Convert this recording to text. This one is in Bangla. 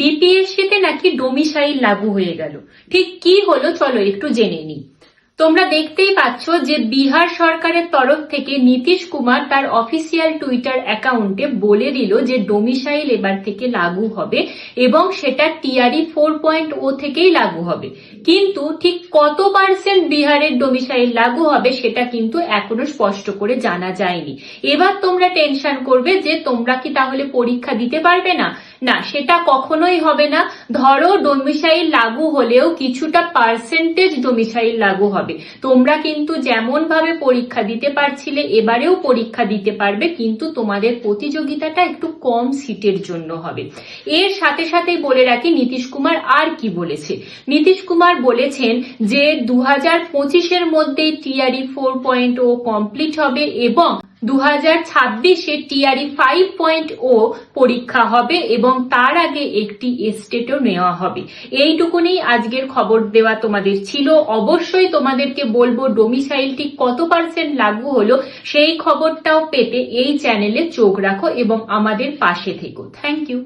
ডিপিএসসি তে নাকি ডোমিসাইল লাগু হয়ে গেল। ঠিক কি হলো চলো একটু জেনে নিই। তোমরা দেখতেই পাচ্ছ যে বিহার সরকারের তরফ থেকে নীতিশ কুমার তার অফিসিয়াল টুইটার অ্যাকাউন্টে বলে দিল যে ডোমিসাইল এবার থেকে লাগু হবে এবং সেটা টিআরই 4.0 থেকেই লাগু হবে। কিন্তু ঠিক কত পার্সেন্ট বিহারের ডোমিসাইল লাগু হবে সেটা কিন্তু এখনো স্পষ্ট করে জানা যায়নি। এবার তোমরা টেনশন করবে যে তোমরা কি তাহলে পরীক্ষা দিতে পারবে না? না, সেটা কখনোই হবে না। ধরো ডোমিসাইল লাগু হলেও কিছুটা পার্সেন্টেজ ডোমিসাইল লাগু হবে। তোমরা কিন্তু যেমন ভাবে পরীক্ষা দিতে পারছিলে এবারেও পরীক্ষা দিতে পারবে, কিন্তু তোমাদের প্রতিযোগিতাটা একটু কম সিটের জন্য হবে। এর সাথে সাথেই বলে রাখি নীতিশ কুমার আর কি বলেছে। নীতিশ কুমার বলেছেন যে 2025-এর মধ্যেই টিআরই 4.0 কমপ্লিট হবে এবং 2026-এ টিআরই 5.0 পরীক্ষা হবে এবং তার আগে একটি এস্টেটও নেওয়া হবে। এইটুকুনি আজকের খবর দেওয়া তোমাদের ছিল। অবশ্যই তোমাদেরকে বলবো ডোমিসাইলটি কত পার্সেন্ট লাগু হলো সেই খবরটাও পেতে এই চ্যানেলে চোখ রাখো এবং আমাদের পাশে থেকো। Thank you.